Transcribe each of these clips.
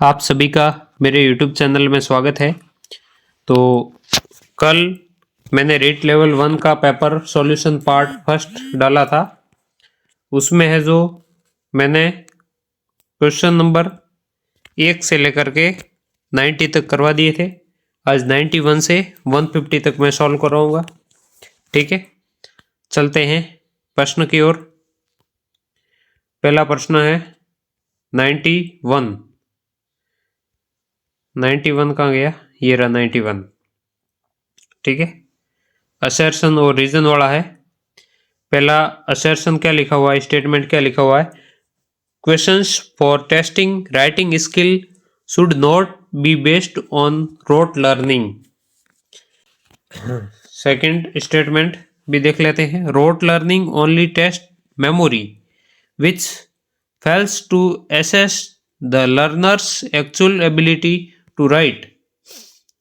आप सभी का मेरे YouTube चैनल में स्वागत है। तो कल मैंने रीट लेवल 1 का पेपर सॉल्यूशन पार्ट फर्स्ट डाला था। उसमें है जो मैंने क्वेश्चन नंबर 1 से लेकर के 90 तक करवा दिए थे। आज 91 से 150 तक मैं सॉल्व कराऊंगा। ठीक है, चलते हैं प्रश्न की ओर। पहला प्रश्न है 91 कहाँ गया? ये रहा 91। ठीक है, असर्शन और रीजन वाला है। पहला असर्शन क्या लिखा हुआ है, स्टेटमेंट क्या लिखा हुआ है? Questions for testing writing skill should not be based on rote learning. Second statement भी देख लेते हैं। Rote learning only test memory which fails to assess the learner's actual ability to write.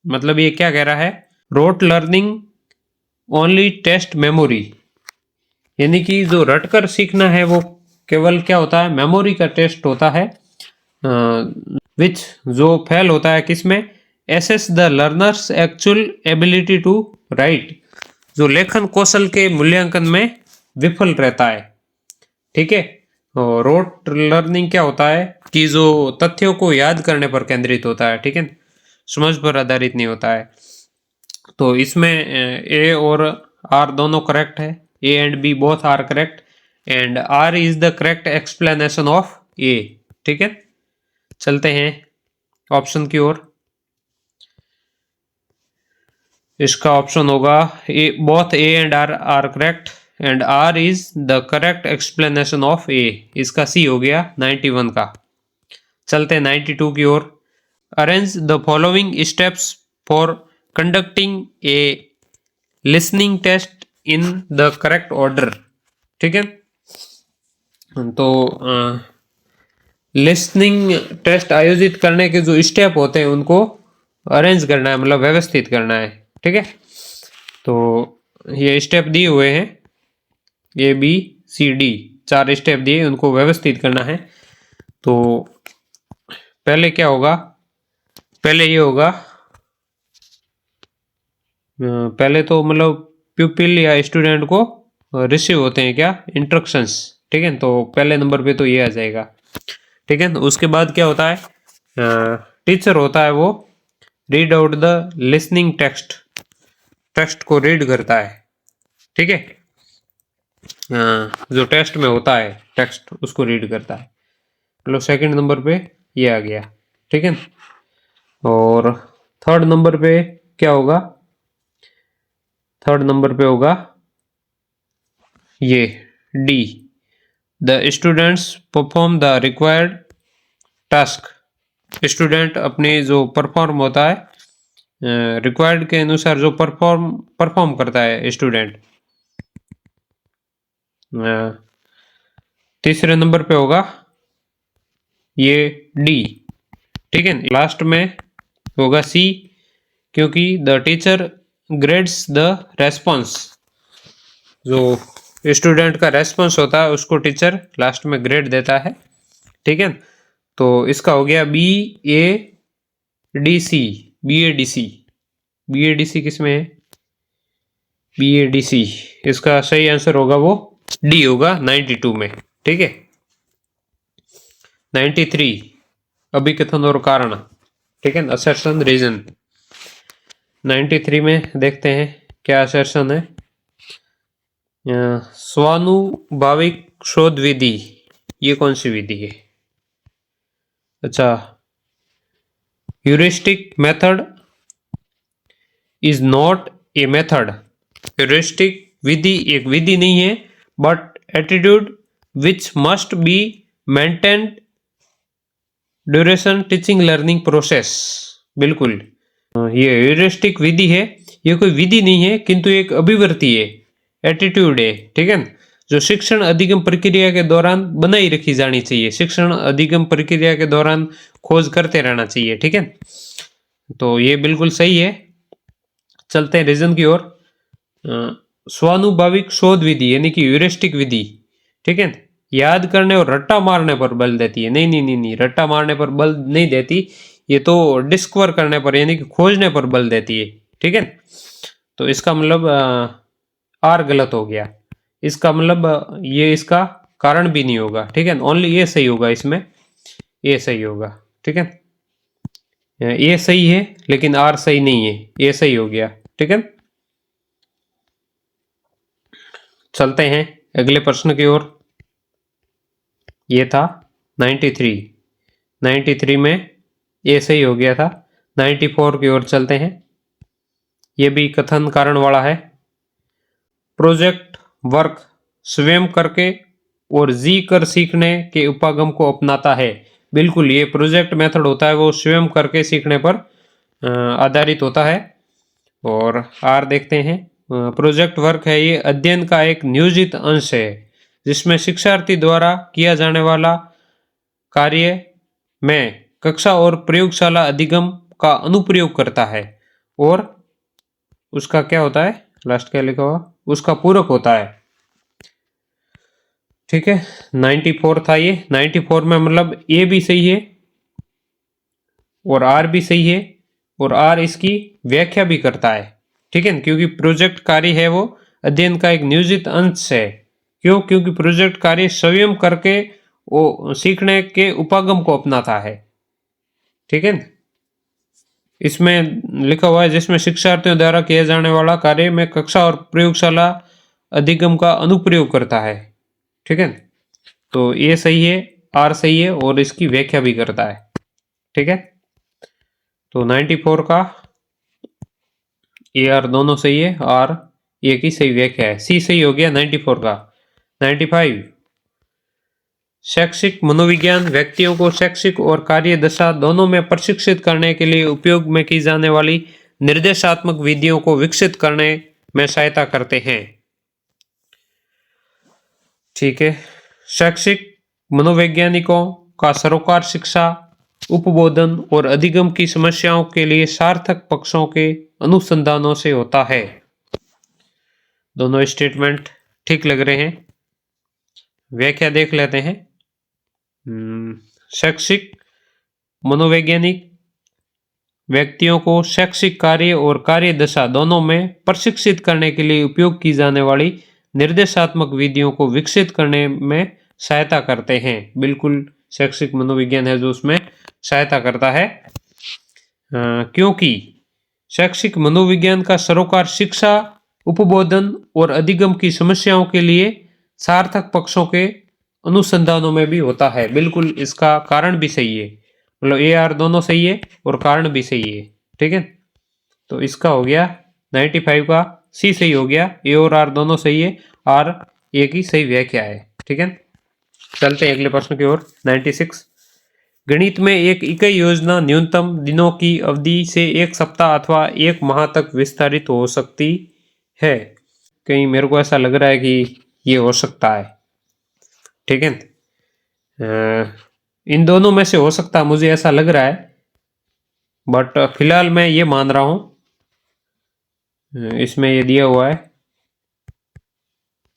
मतलब ये क्या कह रहा है? Rote learning only test memory, यानी कि जो रटकर सीखना है वो केवल क्या होता है? मेमोरी का टेस्ट होता है। विच जो फेल होता है किसमें? Assess the learner's actual ability to write, जो लेखन कौशल के मूल्यांकन में विफल रहता है। ठीक है, रोट लर्निंग क्या होता है कि जो तथ्यों को याद करने पर केंद्रित होता है। ठीक है, समझ पर आधारित नहीं होता है। तो इसमें ए और आर दोनों करेक्ट है। A and B both are correct and R is the correct explanation of A. ठीक है, चलते हैं ऑप्शन की ओर। इसका ऑप्शन होगा A, both A and R are correct and R is the correct explanation of A. इसका C हो गया 91 का। चलते हैं 92 की ओर। Arrange the following steps for conducting a listening test in the correct order. ठीक है, तो लिसनिंग टेस्ट आयोजित करने के जो स्टेप होते हैं उनको अरेंज करना है, मतलब व्यवस्थित करना है। ठीक है, तो ये स्टेप दिए हुए हैं, A B C D 4 step दिए, उनको व्यवस्थित करना है। तो पहले क्या होगा? पहले ये होगा, पहले तो मतलब प्यूपिल या स्टूडेंट को रिसीव होते हैं क्या? इंस्ट्रक्शंस। ठीक है, तो पहले नंबर पे तो ये आ जाएगा। ठीक है, उसके बाद क्या होता है? टीचर होता है वो read out the listening text, text को रीड करता है। ठीक है, जो टेस्ट में होता है टेक्स्ट उसको रीड करता है। मतलब सेकंड नंबर पे ये आ गया। ठीक है, और थर्ड नंबर पे क्या होगा? थर्ड नंबर पे होगा ये D, the students perform the required task. Student अपने जो परफॉर्म होता है रिक्वायर्ड के अनुसार जो परफॉर्म करता है स्टूडेंट। तीसरे नंबर पे होगा ये डी। ठीक है, लास्ट में होगा सी, क्योंकि the teacher grades the response. जो स्टूडेंट का रेस्पॉन्स होता है उसको टीचर लास्ट में ग्रेड देता है। ठीक है, तो इसका हो गया B A D C, B A D C. B A D C किस में है? B A D C. इसका सही आंसर होगा वो डी होगा 92 में। ठीक है, 93 अभिकथन और कारण। ठीक है, असर्शन रीजन। 93 में देखते हैं क्या असर्शन है। स्वानुभाविक शोध विधि, ये कौन सी विधि है? अच्छा, heuristic method is not a method. Heuristic विधि एक विधि नहीं है, but attitude which must be maintained duration teaching learning process. बिल्कुल, ये ह्यूरिस्टिक विधि है, ये कोई विधि नहीं है किंतु एक अभिवृत्ति है, एटीट्यूड है। ठीक है, जो शिक्षण अधिगम प्रक्रिया के दौरान बनाई रखी जानी चाहिए। शिक्षण अधिगम प्रक्रिया के दौरान खोज करते रहना चाहिए। ठीक है, तो ये बिल्कुल सही है। चलते हैं रीजन की ओर। स्वानुभाविक शोध विधि यानी कि ह्यूरिस्टिक विधि। ठीक है, याद करने और रट्टा मारने पर बल देती है। नहीं नहीं नहीं नहीं, रट्टा मारने पर बल नहीं देती, ये तो डिस्कवर करने पर यानी कि खोजने पर बल देती है। ठीक है, तो इसका मतलब आर गलत हो गया। इसका मतलब ये इसका कारण भी नहीं होगा। ठीक है, ओनली ये सही होगा, इसमें ये सही होगा। ठीक है, ये सही है लेकिन आर सही नहीं है, ये सही हो गया। ठीक है, चलते हैं अगले प्रश्न की ओर। ये था 93, 93 में ये सही हो गया था। 94 की ओर चलते हैं, ये भी कथन कारण वाला है। प्रोजेक्ट वर्क स्वयं करके और जी कर सीखने के उपागम को अपनाता है। बिल्कुल, ये प्रोजेक्ट मेथड होता है वो स्वयं करके सीखने पर आधारित होता है। और आर देखते हैं, प्रोजेक्ट वर्क है ये अध्ययन का एक नियोजित अंश है जिसमें शिक्षार्थी द्वारा किया जाने वाला कार्य में कक्षा और प्रयोगशाला अधिगम का अनुप्रयोग करता है और उसका क्या होता है, लास्ट क्या लिखा हुआ, उसका पूरक होता है। ठीक है, 94 था ये। 94 में मतलब ए भी सही है और आर भी सही है और आर इसकी व्याख्या भी करता है। ठीक है, क्योंकि प्रोजेक्ट कार्य है वो अध्ययन का एक नियोजित अंश है। क्यों? क्योंकि प्रोजेक्ट कार्य स्वयं करके वो सीखने के उपागम को अपनाता है। ठीक है, इसमें लिखा हुआ है जिसमें शिक्षार्थियों द्वारा किया जाने वाला कार्य में कक्षा और प्रयोगशाला अधिगम का अनुप्रयोग करता है। ठीक है, तो ये सही है, आर सही है और इसकी व्याख्या भी करता है। ठीक है, तो 94 का ए आर दोनों सही है, आर ए की सही व्याख्या है, सी सही हो गया 94 का। 95, शैक्षिक मनोविज्ञान व्यक्तियों को शैक्षिक और कार्य दशा दोनों में प्रशिक्षित करने के लिए उपयोग में की जाने वाली निर्देशात्मक विधियों को विकसित करने में सहायता करते हैं। ठीक है, शैक्षिक मनोवैज्ञानिकों का सरोकार शिक्षा, उपबोधन और अधिगम की समस्याओं के लिए सार्थक पक्षों के अनुसंधानों से होता है। दोनों स्टेटमेंट ठीक लग रहे हैं। व्याख्या देख लेते हैं। शैक्षिक मनोवैज्ञानिक व्यक्तियों को शैक्षिक कार्य और कार्य दशा दोनों में प्रशिक्षित करने के लिए उपयोग की जाने वाली निर्देशात्मक विधियों को विकसित करने में सहायता करते हैं। बिल्कुल, शैक्षिक मनोविज्ञान है जो उसमें सहायता करता है, क्योंकि शैक्षिक मनोविज्ञान का सरोकार शिक्षा, उपबोधन और अधिगम की समस्याओं के लिए सार्थक पक्षों के अनुसंधानों में भी होता है। बिल्कुल, इसका कारण भी सही है, मतलब ए आर दोनों सही है और कारण भी सही है। ठीक है, तो इसका हो गया 95 का सी सही हो गया, ए और आर दोनों सही है, आर ए की सही व्याख्या है। ठीक है, चलते हैं अगले प्रश्न की ओर। 96, गणित में एक इकाई योजना न्यूनतम दिनों की अवधि से एक सप्ताह अथवा एक माह तक विस्तारित हो सकती है। कहीं मेरे को ऐसा लग रहा है कि ये हो सकता है। ठीक है, इन दोनों में से हो सकता है, मुझे ऐसा लग रहा है, बट फिलहाल मैं ये मान रहा हूं, इसमें ये दिया हुआ है।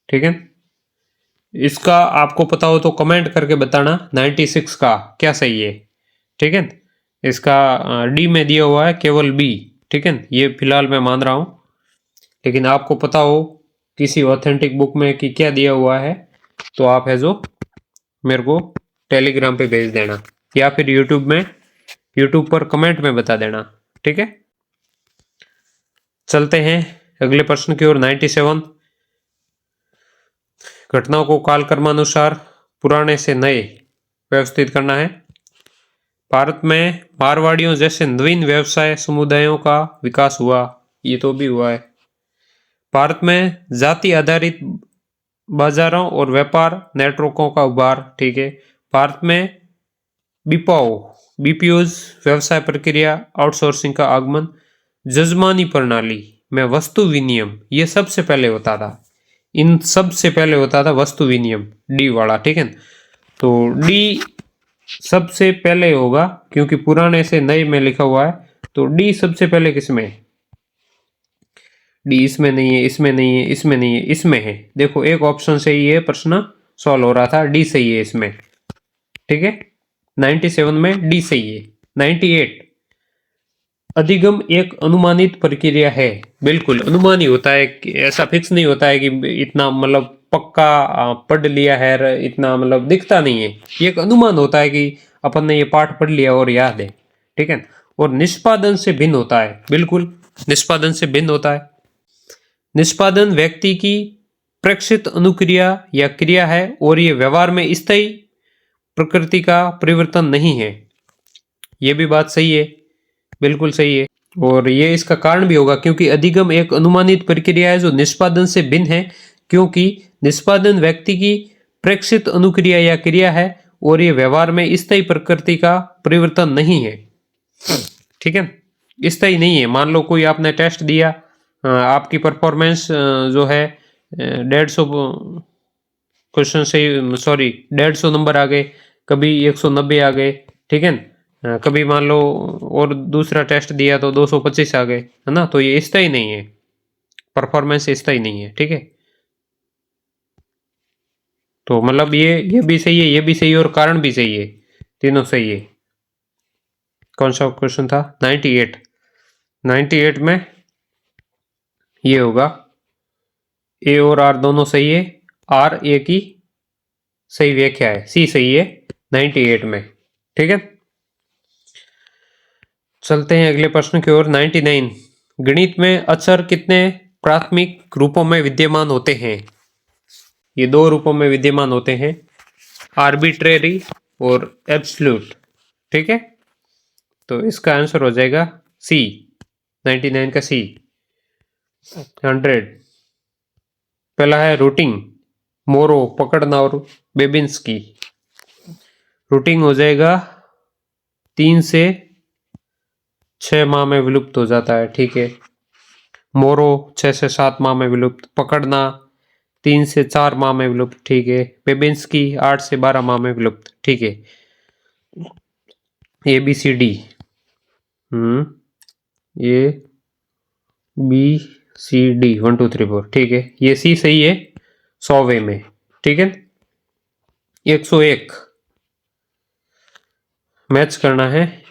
ठीक है, इसका आपको पता हो तो कमेंट करके बताना 96 का क्या सही है। ठीक है, इसका डी में दिया हुआ है केवल बी। ठीक है, ये फिलहाल मैं मान रहा हूं, लेकिन आपको पता हो किसी ऑथेंटिक बुक में कि क्या दिया हुआ है तो आप है जो मेरे को टेलीग्राम पे भेज देना या फिर यूट्यूब पर कमेंट में बता देना। ठीक है, चलते हैं अगले प्रश्न की ओर। 97, घटनाओं को कालक्रमानुसार पुराने से नए व्यवस्थित करना है। भारत में मारवाड़ियों जैसे नवीन व्यवसाय समुदायों का विकास हुआ, ये तो भी हुआ है। भारत में जाति आधारित बाजारों और व्यापार नेटवर्कों का उभार। ठीक है, भारत में बीपीओज व्यवसाय प्रक्रिया आउटसोर्सिंग का आगमन, जजमानी प्रणाली में वस्तु विनिमय ये सबसे पहले होता था। इन सबसे पहले होता था वस्तु विनिमय, डी वाला। ठीक है, तो डी सबसे पहले होगा क्योंकि पुराने से नए में लिखा हुआ है, तो डी सबसे पहले किसमें है? डी इसमें नहीं है, इसमें नहीं है, इसमें नहीं है, इसमें है। देखो एक ऑप्शन से ये प्रश्न सॉल्व हो रहा था। डी सही है इसमें, ठीक है। 97 में डी सही है। 98, अधिगम एक अनुमानित प्रक्रिया है। बिल्कुल अनुमान ही होता है, ऐसा फिक्स नहीं होता है कि इतना मतलब पक्का पढ़ लिया है, इतना मतलब दिखता नहीं है। ये एक अनुमान होता है कि अपन ने ये पाठ पढ़ लिया और याद है, ठीक है। और निष्पादन से भिन्न होता है, बिल्कुल निष्पादन से भिन्न होता है। निष्पादन व्यक्ति की प्रेक्षित अनुक्रिया या क्रिया है और ये व्यवहार में स्थायी प्रकृति का परिवर्तन नहीं है। ये भी बात सही है, बिल्कुल सही है। और ये इसका कारण भी होगा क्योंकि अधिगम एक अनुमानित प्रक्रिया है जो निष्पादन से भिन्न है, क्योंकि निष्पादन व्यक्ति की प्रेक्षित अनुक्रिया या क्रिया है और ये व्यवहार में स्थायी प्रकृति का परिवर्तन नहीं है, ठीक है। स्थायी नहीं है। मान लो कोई आपने टेस्ट दिया, आपकी परफॉर्मेंस जो है 150 क्वेश्चन से, सॉरी 150 नंबर आ गए, कभी 190 आ गए, ठीक है। कभी मान लो और दूसरा टेस्ट दिया तो 225 आ गए, है ना। तो ये स्थायी नहीं है, परफॉर्मेंस स्थायी नहीं है, ठीक है। तो मतलब ये भी सही है, ये भी सही है और कारण भी सही है, तीनों सही है। कौन सा क्वेश्चन था? 98। 98 में ये होगा, ए और आर दोनों सही है, आर ए की सही व्याख्या है, सी सही है 98 में, ठीक है। चलते हैं अगले प्रश्न की ओर। 99, गणित में अक्षर कितने प्राथमिक रूपों में विद्यमान होते हैं? ये दो रूपों में विद्यमान होते हैं, आर्बिट्रेरी और एब्सोल्यूट, ठीक है। तो इसका आंसर हो जाएगा सी, 99 का सी। 100, पहला है रूटिंग, मोरो पकड़ना और बेबिंस्की। रूटिंग हो जाएगा 3 से 6 माह में विलुप्त हो जाता है, ठीक है। मोरो 6 से 7 माह में विलुप्त, पकड़ना 3 से 4 माह में विलुप्त, ठीक है। बेबिंस्की 8 से 12 माह में विलुप्त, ठीक है। A B C D, A B C D 1 2 3 4, ठीक है। ये सी सही है 100वें में, ठीक है। 101 मैच करना है,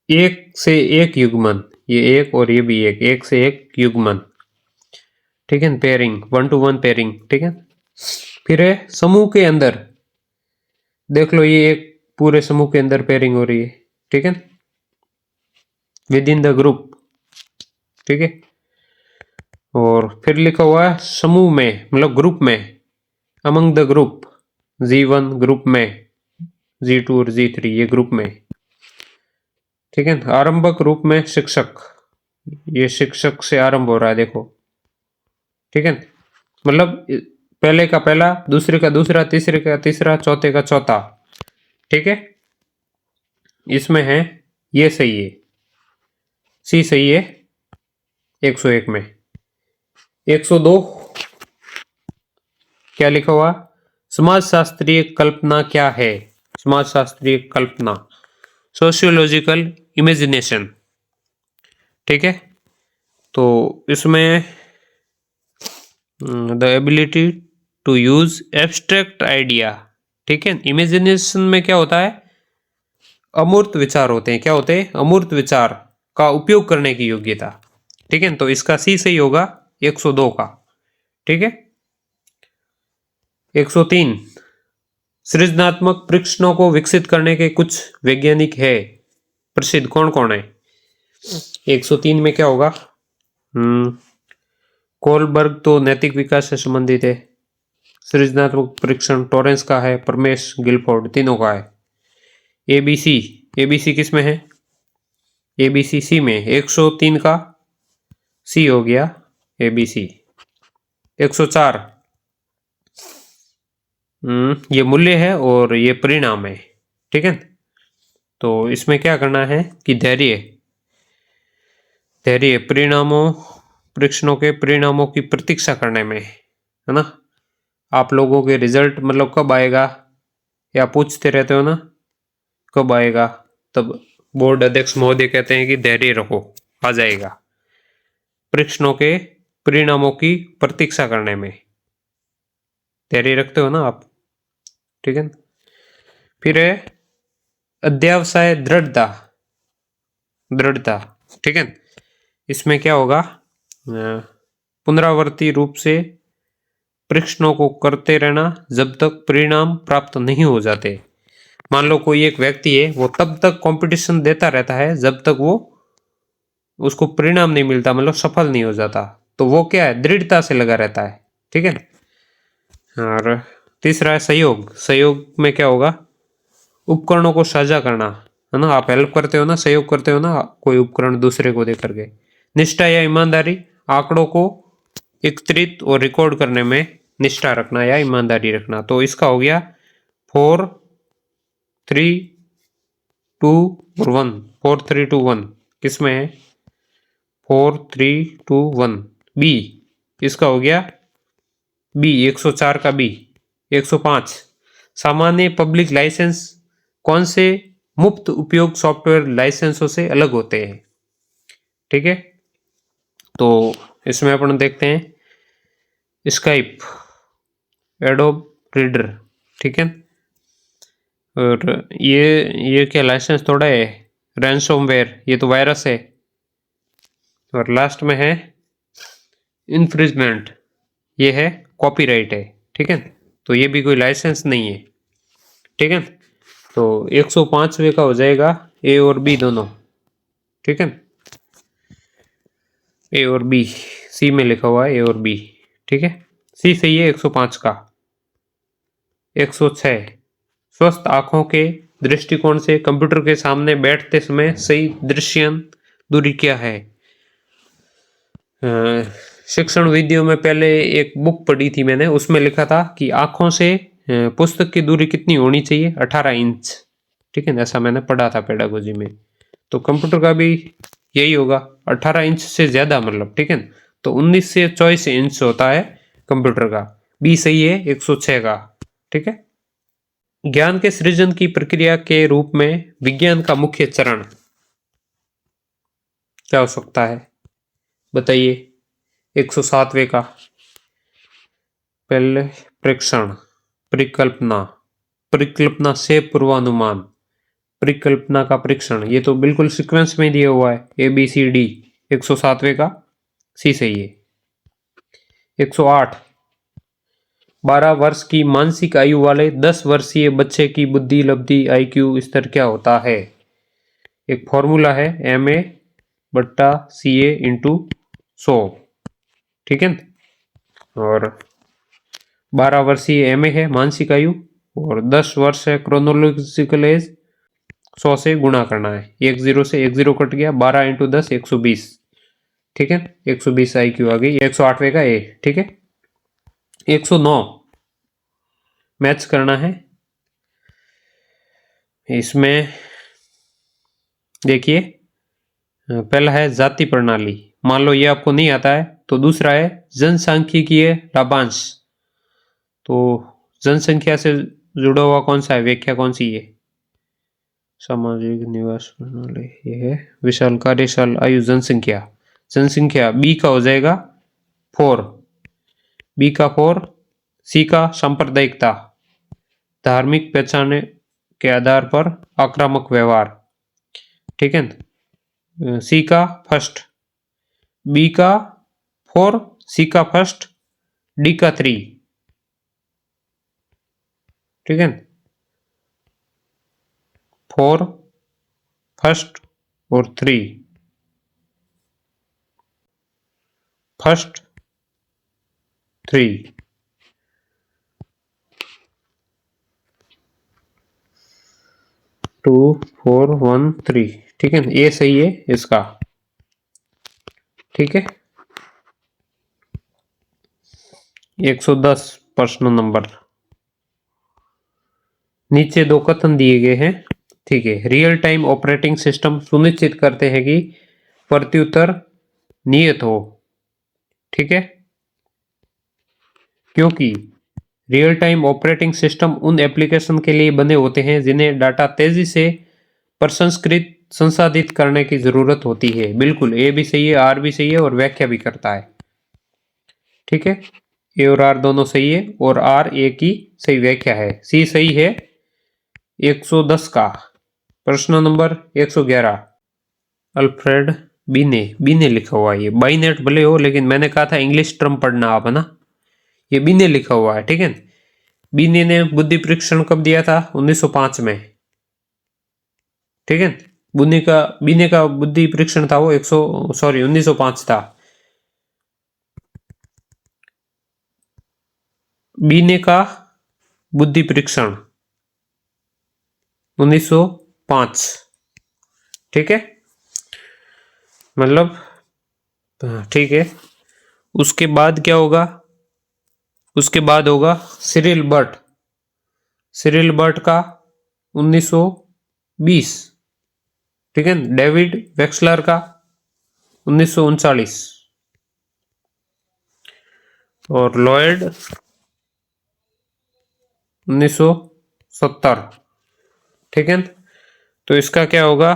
एक से एक युग्मन, ये एक और ये भी एक से एक युग्मन, ठीक है। पेयरिंग 1 to 1 पेयरिंग, ठीक है। फिर है समूह के अंदर, देख लो ये एक पूरे समूह के अंदर पेयरिंग हो रही है, ठीक है, विद इन द ग्रुप, ठीक है। और फिर लिखा हुआ है समूह में, मतलब ग्रुप में, among the group, G1 group में, G2 और G3 ये ग्रुप में, ठीक है। आरंभक रूप में शिक्षक, ये शिक्षक से आरंभ हो रहा है, देखो, ठीक है। मतलब पहले का पहला, दूसरे का दूसरा, तीसरे का तीसरा, चौथे का चौथा, ठीक है। इसमें है ये सही है, सी सही है 101 में। 102 क्या लिखा हुआ? समाजशास्त्रीय कल्पना क्या है? समाजशास्त्रीय कल्पना, सोशियोलॉजिकल इमेजिनेशन, ठीक है। तो इसमें the ability to use abstract idea, ठीक है। इमेजिनेशन में क्या होता है? अमूर्त विचार होते हैं। क्या होते हैं? अमूर्त विचार का उपयोग करने की योग्यता, ठीक है। तो इसका सी सही होगा 102 का, ठीक है। 103, सृजनात्मक परीक्षणों को विकसित करने के कुछ वैज्ञानिक है प्रसिद्ध, कौन कौन है? 103 में क्या होगा? कोलबर्ग तो नैतिक विकास से संबंधित है। सृजनात्मक परीक्षण टॉरेंस का है, परमेश गिलफोर्ड, तीनों का है। एबीसी, एबीसी किस में है? एबीसी सी में। 103 का सी हो गया एबीसी। 104 ये मूल्य है और ये परिणाम है, ठीक है। तो इसमें क्या करना है कि धैर्य परिणामों, परीक्षणों के परिणामों की प्रतीक्षा करने में, है ना। आप लोगों के रिजल्ट मतलब कब आएगा, या पूछते रहते हो ना कब आएगा, तब बोर्ड अध्यक्ष महोदय कहते हैं कि धैर्य रखो, आ जाएगा। परीक्षणों के परिणामों की प्रतीक्षा करने में, तैयारी रखते हो ना आप, ठीक है। फिर है अध्यवसाय दृढ़ता, दृढ़ता, ठीक है। इसमें क्या होगा, पुनरावर्ती रूप से परीक्षणों को करते रहना जब तक परिणाम प्राप्त नहीं हो जाते। मान लो कोई एक व्यक्ति है, वो तब तक कंपटीशन देता रहता है जब तक वो उसको परिणाम नहीं मिलता, मतलब सफल नहीं हो जाता, तो वो क्या है, दृढ़ता से लगा रहता है, ठीक है। और तीसरा है सहयोग, सहयोग में क्या होगा, उपकरणों को साझा करना, है ना, आप हेल्प करते हो ना, सहयोग करते हो ना कोई उपकरण दूसरे को दे करके। निष्ठा या ईमानदारी, आंकड़ों को एकत्रित और रिकॉर्ड करने में निष्ठा रखना या ईमानदारी रखना। तो इसका हो गया 4 3 2 और 1, 4 3 2 1 किसमें है, 4 3 2 1 बी, इसका हो गया बी, 104 का बी। 105 सामान्य पब्लिक लाइसेंस कौन से मुफ्त उपयोग सॉफ्टवेयर लाइसेंसों से अलग होते हैं, ठीक है। तो इसमें अपन देखते हैं स्काइप, एडोब रीडर, ठीक है। और ये क्या लाइसेंस थोड़ा है, रैंसमवेयर, ये तो वायरस है। और लास्ट में है इन्फ्रिजमेंट, ये है कॉपीराइट है, ठीक है। तो ये भी कोई लाइसेंस नहीं है, ठीक है। तो 105वें का हो जाएगा ए और बी दोनों, ठीक है। ए और बी, सी में लिखा हुआ है ए और बी, ठीक है। सी सही है 105 का। 106 स्वस्थ आंखों के दृष्टिकोण से कंप्यूटर के सामने बैठते समय सही दृश्यन दूरी क्या है। शिक्षण विधियों में पहले एक बुक पढ़ी थी मैंने, उसमें लिखा था कि आंखों से पुस्तक की दूरी कितनी होनी चाहिए, 18 इंच, ठीक है। ऐसा मैंने पढ़ा था पेडागोजी में। तो कंप्यूटर का भी यही होगा, 18 इंच से ज्यादा मतलब, ठीक है। तो 19 से 24 इंच होता है कंप्यूटर का। बी सही है 106 का, ठीक है। ज्ञान के सृजन की प्रक्रिया के रूप में विज्ञान का मुख्य चरण क्या हो सकता है, बताइए। 107वें का पहले प्रेक्षण, परिकल्पना, परिकल्पना से पूर्वानुमान, परिकल्पना का परीक्षण, ये तो बिल्कुल सीक्वेंस में दिया हुआ है ए बी सी डी। 107वें का सी सही है। 108 12 वर्ष की मानसिक आयु वाले 10 वर्षीय बच्चे की बुद्धि लब्धि आईक्यू स्तर क्या होता है। एक फॉर्मूला है MA बट्टा CA इंटू 100, ठीक है। और 12 वर्षीय MA है मानसिक आयु, और 10 वर्ष है क्रोनोलॉजिकल एज, 100 से गुणा करना है, 10 से 10 कट गया, 12 इंटू 10 120, ठीक है। 120 IQ आ गई। 108वें का ए, ठीक है। 109 मैच करना है, इसमें देखिए पहला है जाति प्रणाली, मान लो ये आपको नहीं आता है, तो दूसरा है जनसांख्यिकीय लाभांश, तो जनसंख्या से जुड़ा हुआ कौन सा है, व्याख्या कौन सी है, सामाजिक निवास प्रणाली, ये है विशाल कार्यशाल आयु जनसंख्या, जनसंख्या बी का हो जाएगा 4, बी का 4, सी का सांप्रदायिकता, धार्मिक पहचान के आधार पर आक्रामक व्यवहार, ठीक है। सी का फर्स्ट, बी का 4, सी का फर्स्ट, डी का 3, ठीक है। 4 फर्स्ट और 3, फर्स्ट 3, 2 4 1 3, ठीक है। ये सही है इसका, ठीक है। 110 प्रश्न नंबर, नीचे दो कथन दिए गए हैं, ठीक है। रियल टाइम ऑपरेटिंग सिस्टम सुनिश्चित करते हैं कि प्रत्युत्तर नियत हो, ठीक है, क्योंकि रियल टाइम ऑपरेटिंग सिस्टम उन एप्लीकेशन के लिए बने होते हैं जिन्हें डाटा तेजी से प्रसंस्कृत संसाधित करने की जरूरत होती है। बिल्कुल ए भी सही है, आर भी सही है, और व्याख्या भी करता है, ठीक है। ए और आर दोनों सही है और आर ए की सही व्याख्या है। सी सही है 110 का। प्रश्न नंबर 111 अल्फ्रेड बीने लिखा हुआ है, ये बाइनेट भले हो लेकिन मैंने कहा था इंग्लिश टर्म पढ़ना आप, है ना। ये बीने लिखा हुआ है, ठीक है। बीने ने बुद्धि परीक्षण कब दिया था? 1905 में, ठीक है। बीने का बुद्धि परीक्षण था वो 1905 था। बीने का बुद्धि परीक्षण 1905, ठीक है, मतलब ठीक है। उसके बाद क्या होगा? उसके बाद होगा सिरिल बर्ट का 1920, ठीक है। डेविड वेक्सलर का 1939 और लॉयड 1970, ठीक है। तो इसका क्या होगा?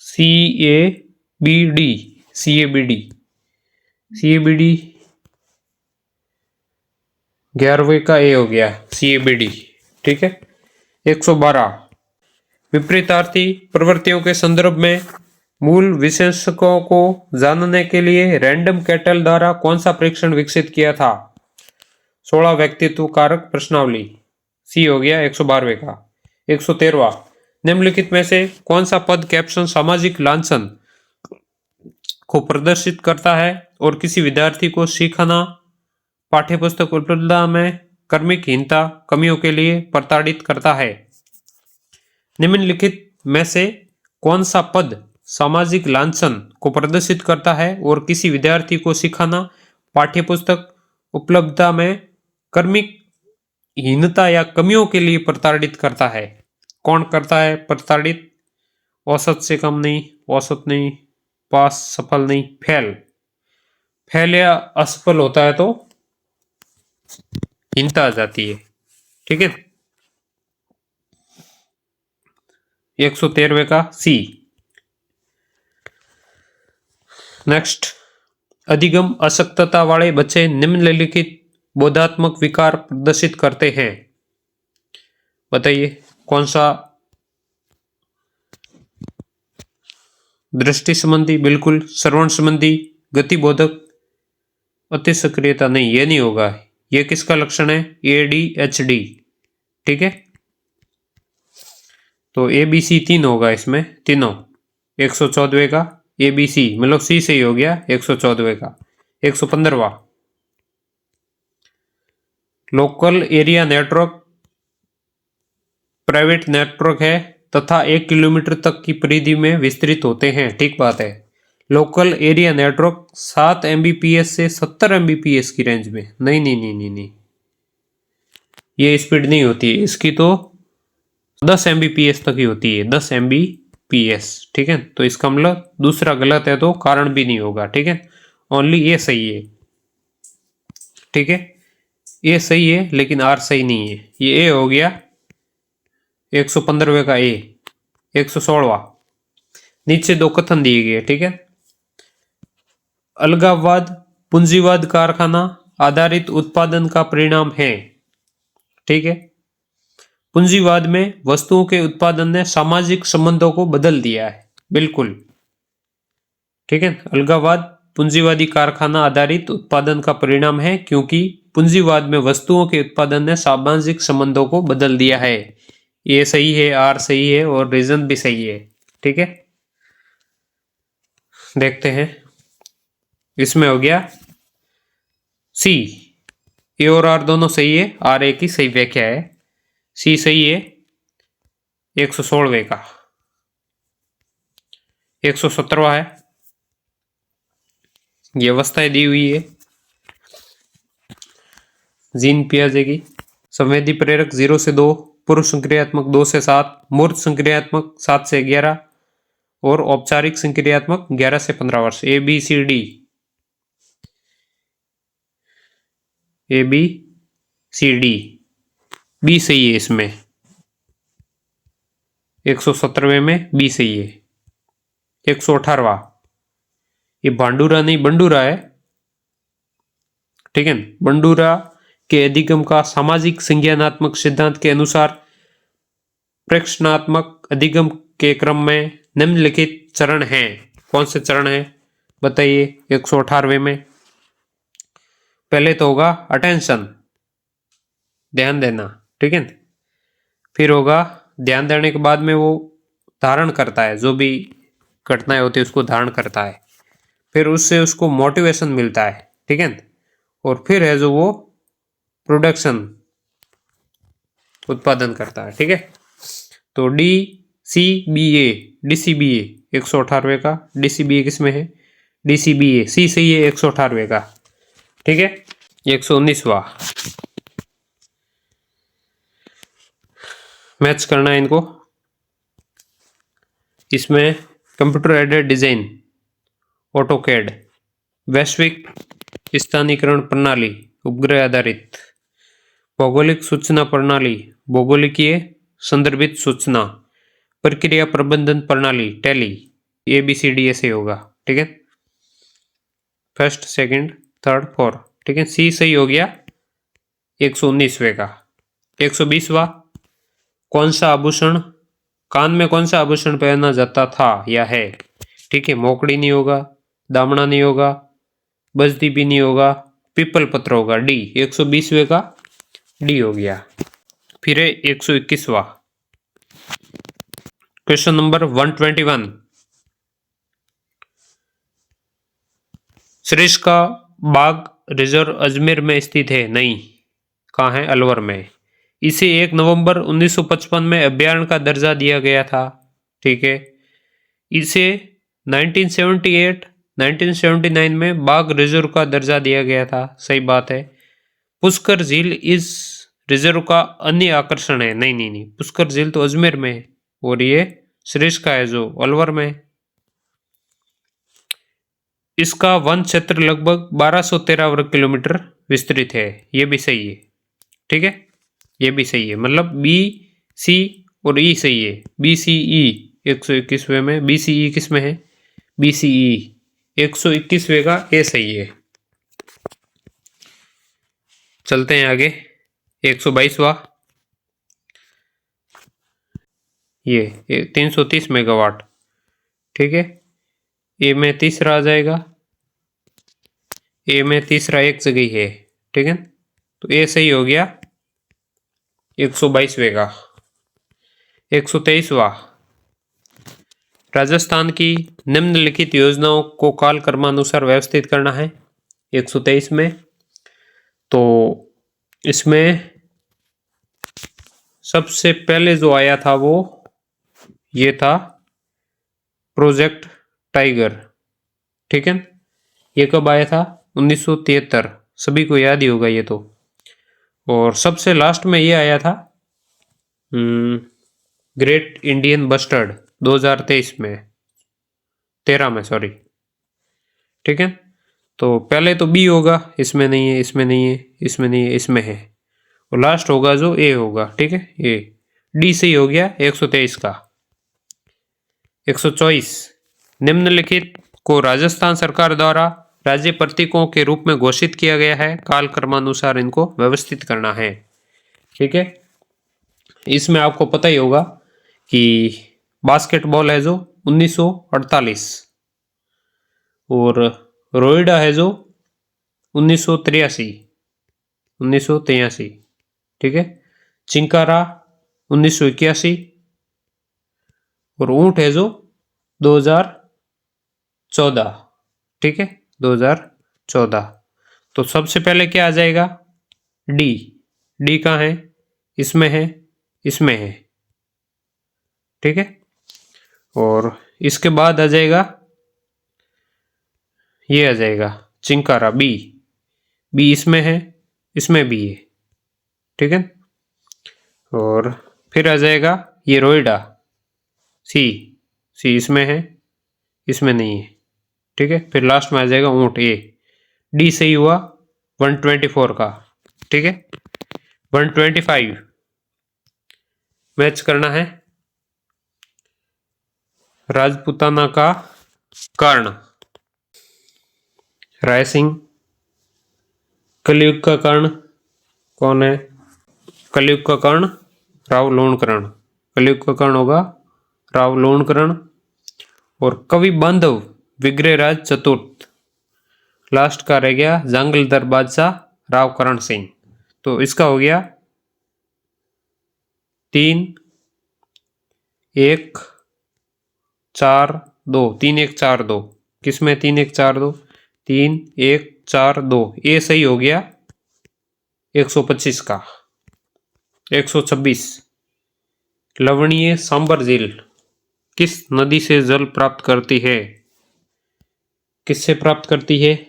CABD 11वें का ए हो गया CABD, ठीक है। 112 विपरीतार्थी प्रवृत्तियों के संदर्भ में मूल विशेषकों को जानने के लिए रैंडम कैटल द्वारा कौन सा परीक्षण विकसित किया था? 16 व्यक्तित्व कारक प्रश्नावली। सी हो गया 112वें का। 113 निम्नलिखित में से कौन सा पद कैप्शन सामाजिक लांछन को प्रदर्शित करता है और किसी विद्यार्थी को सीखना पाठ्यपुस्तक उपलब्धता में कर्मिकहीनता कमियों के लिए प्रताड़ित करता है? निम्नलिखित में से कौन सा पद सामाजिक लांछन को प्रदर्शित करता है और किसी विद्यार्थी को सिखाना पाठ्यपुस्तक उपलब्धता में कर्मिकहीनता या कमियों के लिए प्रताड़ित करता है? कौन करता है प्रताड़ित? औसत से कम नहीं, औसत नहीं, पास, सफल नहीं, फेल या असफल होता है तो हीनता आ जाती है, ठीक है। 113वें का सी। नेक्स्ट, अधिगम अशक्तता वाले बच्चे निम्नलिखित बोधात्मक विकार प्रदर्शित करते हैं। बताइए कौन सा? दृष्टि संबंधी बिल्कुल, श्रवण संबंधी, गतिबोधक, अति सक्रियता नहीं, ये नहीं होगा। ये किसका लक्षण है? ADHD, ठीक है। तो ABC 3 होगा इसमें, तीनों। 114वें का ABC मतलब सी सही हो गया 114वें का। 115वां local area network private network है तथा 1 किलोमीटर तक की परिधि में विस्तृत होते हैं, ठीक बात है। लोकल एरिया नेटवर्क 7 Mbps से 70 Mbps की रेंज में। नहीं नहीं नहीं नहीं नहीं, ये स्पीड नहीं होती है इसकी, तो 10 Mbps तक ही होती है, 10 Mbps, ठीक है। तो इसका मतलब दूसरा गलत है तो कारण भी नहीं होगा, ठीक है। ओनली ये सही है, ठीक है। ये सही है लेकिन आर सही नहीं है। ये ए हो गया 115वें का ए। 116वां नीचे दो कथन दिए गए, ठीक है। अलगाववाद पूंजीवाद कारखाना आधारित उत्पादन का परिणाम है, ठीक है। पूंजीवाद में वस्तुओं के उत्पादन ने सामाजिक संबंधों को बदल दिया है, बिल्कुल, ठीक है। अलगाववाद पूंजीवादी कारखाना आधारित उत्पादन का परिणाम है क्योंकि पूंजीवाद में वस्तुओं के उत्पादन ने सामाजिक संबंधों को बदल दिया है। ये सही है, आर सही है और रीजन भी सही है, ठीक है। देखते हैं, इसमें हो गया सी। ए और आर दोनों सही है, आर ए की सही व्याख्या है। सी सही है 116वें का। 117वां है, ये अवस्थाएं दी हुई है जीन पियाजे की। संवेदी प्रेरक 0 से 2, पूर्व संक्रियात्मक 2 से 7, मूर्त संक्रियात्मक 7 से 11 और औपचारिक संक्रियात्मक 11 से 15 वर्ष। ABCD बी सही है इसमें। 117वें में बी सही है। 118वां ये भांडूरा नहीं बंडूरा है, ठीक है। बंडूरा के अधिगम का सामाजिक संज्ञानात्मक सिद्धांत के अनुसार प्रेक्षणात्मक अधिगम के क्रम में निम्नलिखित चरण हैं। कौन से चरण हैं बताइए 118वें में। पहले तो होगा अटेंशन, ध्यान देना, ठीक है। फिर होगा ध्यान देने के बाद में वो धारण करता है, जो भी घटनाएं होती है उसको धारण करता है। फिर उससे उसको मोटिवेशन मिलता है, ठीक है। और फिर है जो वो प्रोडक्शन, उत्पादन करता है, ठीक है। तो DCBA 118वें का DCBA किसमें है? DCBA सी सही है 118वें का, ठीक है। 119वां मैच करना है इनको। इसमें कंप्यूटर एडेड डिजाइन, ऑटोकैड, वैश्विक स्थानीकरण प्रणाली, उपग्रह आधारित, भौगोलिक सूचना प्रणाली, भौगोलिकीय संदर्भित सूचना, प्रक्रिया प्रबंधन प्रणाली, टैली, ABCD ऐसे होगा, ठीक है। फर्स्ट, सेकंड, थर्ड, फोर्थ, ठीक है। सी सही हो गया 119वें का। 120वां कौन सा आभूषण, कान में कौन सा आभूषण पहना जाता था या है? ठीक है, मोकड़ी नहीं होगा, दामना नहीं होगा, बजदी भी नहीं होगा, पीपल पत्र होगा, डी 120वें का डी हो गया। फिर है 121वां क्वेश्चन नंबर 121। श्रेष्ठ का बाग रिजर्व अजमेर में स्थित है? नहीं, कहाँ है? अलवर में। इसे 1 नवंबर 1955 में अभ्यारण्य का दर्जा दिया गया था, ठीक है। इसे 1978 1979 में बाघ रिजर्व का दर्जा दिया गया था, सही बात है। पुष्कर झील इस रिजर्व का अन्य आकर्षण है? नहीं नहीं नहीं, पुष्कर झील तो अजमेर में है और ये श्रेष्ठ का है जो अलवर में। इसका वन क्षेत्र लगभग 1213 वर्ग किलोमीटर विस्तृत है, ये भी सही है, ठीक है। ये भी सही है, मतलब BC और E सही है। BCE 121वें में, BCE किस में है? BCE 121वें का ए सही है। चलते हैं आगे। 122वां ये 330 मेगावाट, ठीक है। ए में तीसरा आ जाएगा, ए में तीसरा एक जगह है, ठीक है। तो ए सही हो गया 122वें का। 123वां राजस्थान की निम्नलिखित योजनाओं को काल क्रमानुसार व्यवस्थित करना है 123 में। तो इसमें सबसे पहले जो आया था वो ये था प्रोजेक्ट टाइगर, ठीक है। ये कब आया था? 1973, सभी को याद ही होगा ये तो। और सबसे लास्ट में ये आया था ग्रेट इंडियन बस्टर्ड 2023 में, 13 में सॉरी, ठीक है। तो पहले तो बी होगा, इसमें नहीं है, इसमें नहीं है, इसमें नहीं है, इसमें है, और लास्ट होगा जो ए होगा, ठीक है। ए डी सही हो गया 123 का। 124 निम्नलिखित को राजस्थान सरकार द्वारा राज्य प्रतीकों के रूप में घोषित किया गया है, काल क्रमानुसार इनको व्यवस्थित करना है, ठीक है। इसमें आपको पता ही होगा कि बास्केटबॉल है जो 1948 और रोइडा है जो 1983, ठीक है। चिंकारा 1981 और ऊंट है जो 2014, ठीक है, 2014। तो सबसे पहले क्या आ जाएगा? डी। डी कहाँ है? इसमें है, इसमें है, ठीक है। और इसके बाद आ जाएगा, ये आ जाएगा चिंकारा, बी। बी इसमें है, इसमें भी है, ठीक है। और फिर आ जाएगा ये रोइडा, सी। सी इसमें है, इसमें नहीं है, ठीक है। फिर लास्ट में आ जाएगा ऊंट, ए। डी सही हुआ 124 का, ठीक है। 125 मैच करना है राजपूताना का कर्ण, रायसिंह, कलयुग का कर्ण कौन है? कलयुग का कर्ण राव लोणकरण। कलयुग का कर्ण होगा राव लोणकरण। और कवि बांधव विग्रहराज चतुर्थ। लास्ट का रह गया जंगलदर बादशाह राव करण सिंह। तो इसका हो गया 3 1 4 2। 3 1 4 2 किसमें 3 1 4 2? 3 1 4 2। ये सही हो गया 125 का। 126 लवणीय सांबर झील किस नदी से जल प्राप्त करती है? किससे प्राप्त करती है?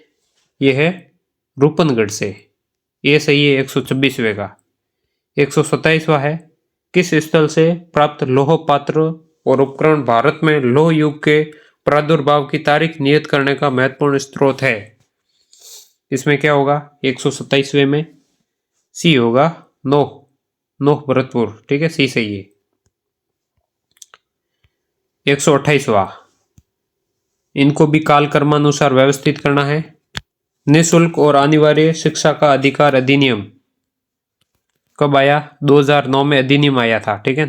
यह है रूपनगढ़ से। ये सही है 126वें का। 127वां है किस स्थल से प्राप्त लौह पात्र और उपकरण भारत में लौह युग के प्रादुर्भाव की तारीख नियत करने का महत्वपूर्ण स्रोत है? इसमें क्या होगा 127वें में? सी होगा नोह। नोह भरतपुर। ठीक है, सी सही है। 128वां इनको भी काल कर्मानुसार व्यवस्थित करना है। निःशुल्क और अनिवार्य शिक्षा का अधिकार अधिनियम कब आया? 2009 में अधिनियम आया था। ठीक है।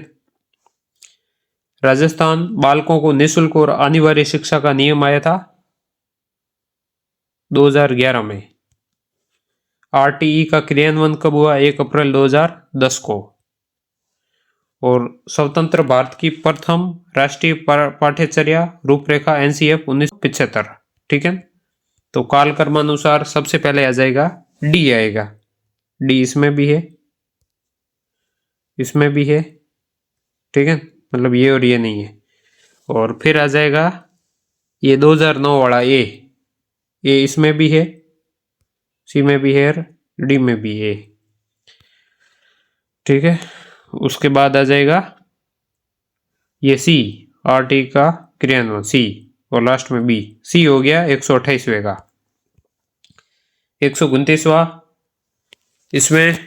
राजस्थान बालकों को निःशुल्क और अनिवार्य शिक्षा का नियम आया था 2011 में। आरटीई का क्रियान्वयन कब हुआ? 1 अप्रैल 2010 को। और स्वतंत्र भारत की प्रथम राष्ट्रीय पाठ्यचर्या रूपरेखा एनसीएफ 1975। ठीक है। तो काल कर्मानुसार सबसे पहले आ जाएगा डी आएगा। डी इसमें भी है, इसमें भी है। ठीक है, मतलब ये और ये नहीं है। और फिर आ जाएगा ये 2009 वाला ए इसमें भी है, सी में भी है और डी में भी है। ठीक है, उसके बाद आ जाएगा ये सी आरटी का क्रियान्वयन सी और लास्ट में बी। सी हो गया 128वें का। 129वां इसमें